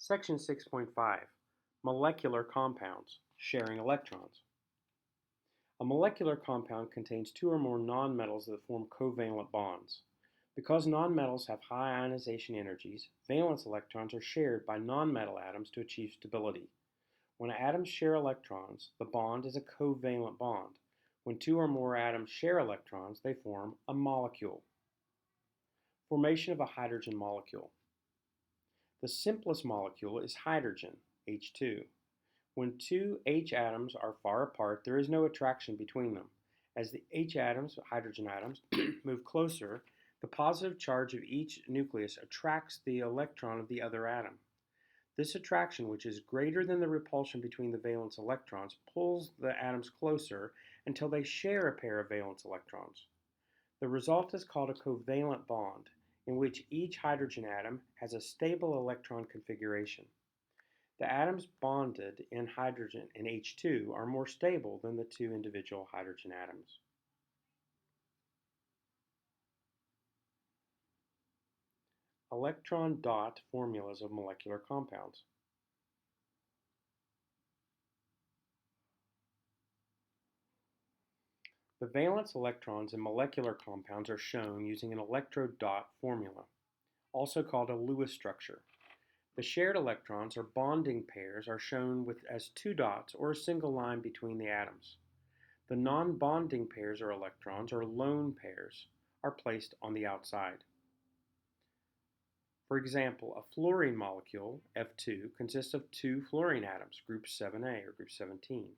Section 6.5 Molecular Compounds Sharing Electrons. A molecular compound contains two or more nonmetals that form covalent bonds. Because nonmetals have high ionization energies, valence electrons are shared by nonmetal atoms to achieve stability. When atoms share electrons, the bond is a covalent bond. When two or more atoms share electrons, they form a molecule. Formation of a hydrogen molecule. The simplest molecule is hydrogen, H2. When two H atoms are far apart, there is no attraction between them. As the H atoms, hydrogen atoms, move closer, the positive charge of each nucleus attracts the electron of the other atom. This attraction, which is greater than the repulsion between the valence electrons, pulls the atoms closer until they share a pair of valence electrons. The result is called a covalent bond, in which each hydrogen atom has a stable electron configuration. The atoms bonded in hydrogen and H2 are more stable than the two individual hydrogen atoms. Electron dot formulas of molecular compounds. The valence electrons in molecular compounds are shown using an electrodot formula, also called a Lewis structure. The shared electrons, or bonding pairs, are shown as two dots or a single line between the atoms. The non-bonding pairs or electrons, or lone pairs, are placed on the outside. For example, a fluorine molecule, F2, consists of two fluorine atoms, group 7A or group 17,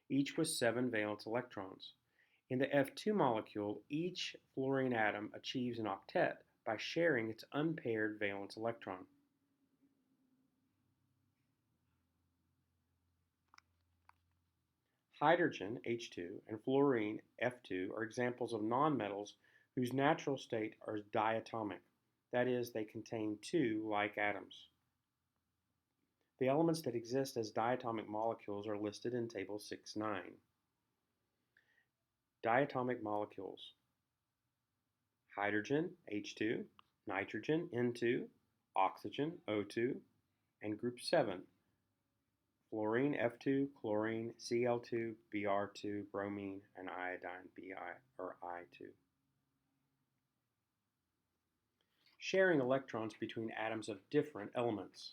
each with 7 valence electrons. In the F2 molecule, each fluorine atom achieves an octet by sharing its unpaired valence electron. Hydrogen, H2, and fluorine, F2, are examples of nonmetals whose natural state are diatomic. That is, they contain two like atoms. The elements that exist as diatomic molecules are listed in Table 6.9. Diatomic molecules: hydrogen, H2, nitrogen, N2, oxygen, O2, and group 7, fluorine, F2, chlorine, Cl2, Br2, bromine, and iodine, I2. Sharing electrons between atoms of different elements.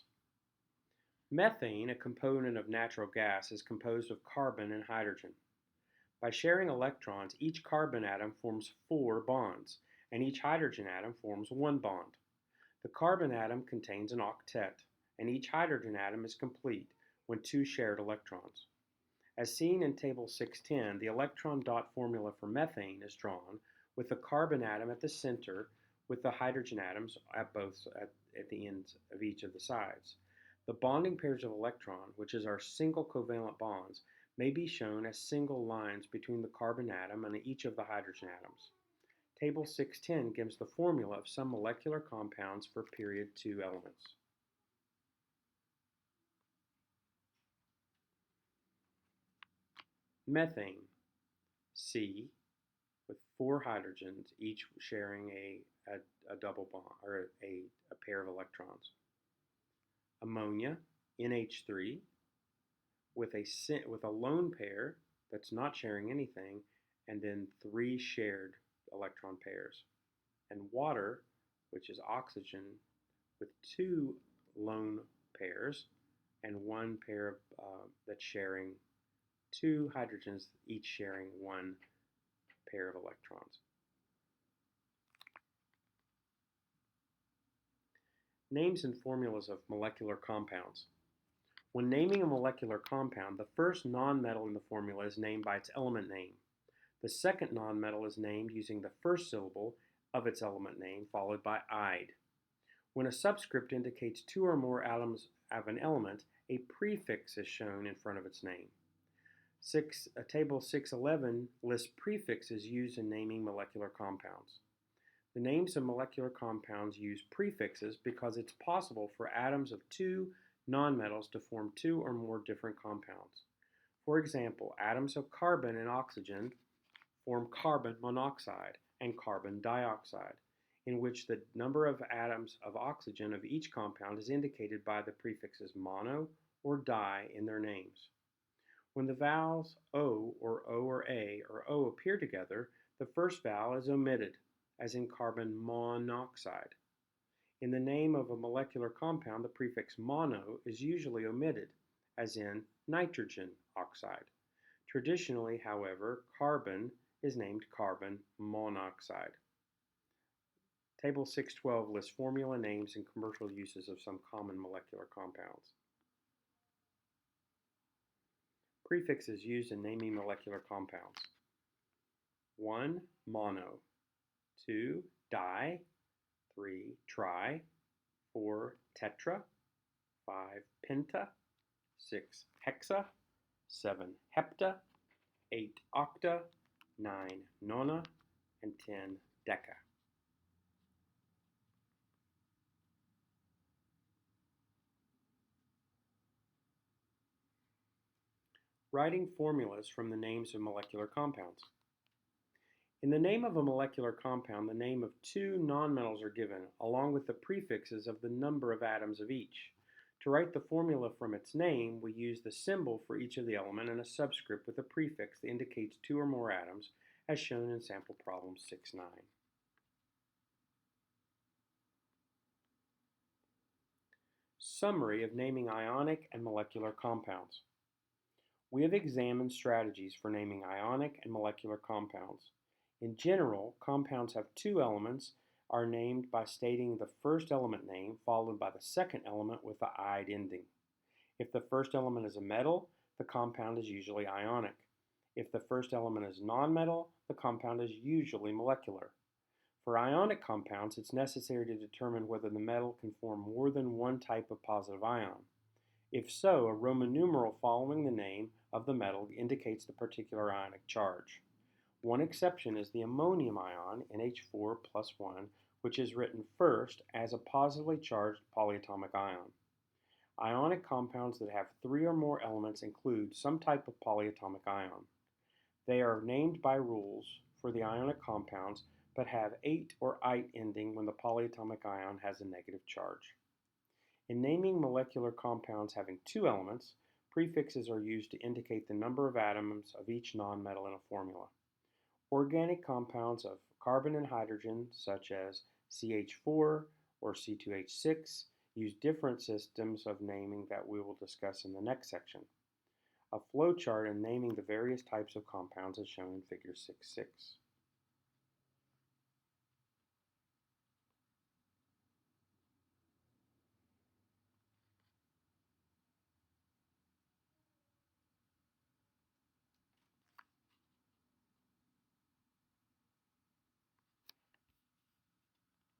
Methane, a component of natural gas, is composed of carbon and hydrogen. By sharing electrons, each carbon atom forms 4 bonds, and each hydrogen atom forms 1 bond. The carbon atom contains an octet, and each hydrogen atom is complete when 2 shared electrons. As seen in Table 6.10, the electron dot formula for methane is drawn with the carbon atom at the center with the hydrogen atoms at the ends of each of the sides. The bonding pairs of electron, which is our single covalent bonds, may be shown as single lines between the carbon atom and each of the hydrogen atoms. Table 6.10 gives the formula of some molecular compounds for period 2 elements. Methane, C, with 4 hydrogens, each sharing a double bond, or a pair of electrons. Ammonia, NH3, with a lone pair that's not sharing anything, and then 3 shared electron pairs. And water, which is oxygen, with 2 lone pairs and 1 pair that's sharing 2 hydrogens, each sharing 1 pair of electrons. Names and formulas of molecular compounds. When naming a molecular compound, the first nonmetal in the formula is named by its element name. The second nonmetal is named using the first syllable of its element name, followed by "ide." When a subscript indicates 2 or more atoms of an element, a prefix is shown in front of its name. Table 6.11 lists prefixes used in naming molecular compounds. The names of molecular compounds use prefixes because it's possible for atoms of 2 nonmetals to form 2 or more different compounds. For example, atoms of carbon and oxygen form carbon monoxide and carbon dioxide. in which the number of atoms of oxygen of each compound is indicated by the prefixes mono or di in their names. When the vowels O or A or O appear together, the first vowel is omitted, as in carbon monoxide. In the name of a molecular compound, the prefix mono is usually omitted, as in nitrogen oxide. Traditionally, however, carbon is named carbon monoxide. Table 612 lists formula names and commercial uses of some common molecular compounds. Prefixes used in naming molecular compounds. 1. Mono. 2. Di. 3. Tri. 4. Tetra. 5. Penta. 6. Hexa. 7. Hepta. 8. Octa. 9. Nona. And 10. Deca. Writing formulas from the names of molecular compounds. In the name of a molecular compound, the name of two nonmetals are given, along with the prefixes of the number of atoms of each. To write the formula from its name, we use the symbol for each of the element and a subscript with a prefix that indicates two or more atoms, as shown in sample problem 6-9. Summary of naming ionic and molecular compounds. We have examined strategies for naming ionic and molecular compounds. In general, compounds have two elements are named by stating the first element name followed by the second element with the "ide" ending. If the first element is a metal, the compound is usually ionic. If the first element is nonmetal, the compound is usually molecular. For ionic compounds, it's necessary to determine whether the metal can form more than one type of positive ion. If so, a Roman numeral following the name of the metal indicates the particular ionic charge. One exception is the ammonium ion, NH4 plus 1, which is written first as a positively charged polyatomic ion. Ionic compounds that have three or more elements include some type of polyatomic ion. They are named by rules for the ionic compounds, but have ate or ite ending when the polyatomic ion has a negative charge. In naming molecular compounds having two elements, prefixes are used to indicate the number of atoms of each nonmetal in a formula. Organic compounds of carbon and hydrogen, such as CH4 or C2H6, use different systems of naming that we will discuss in the next section. A flowchart in naming the various types of compounds is shown in Figure 6.6.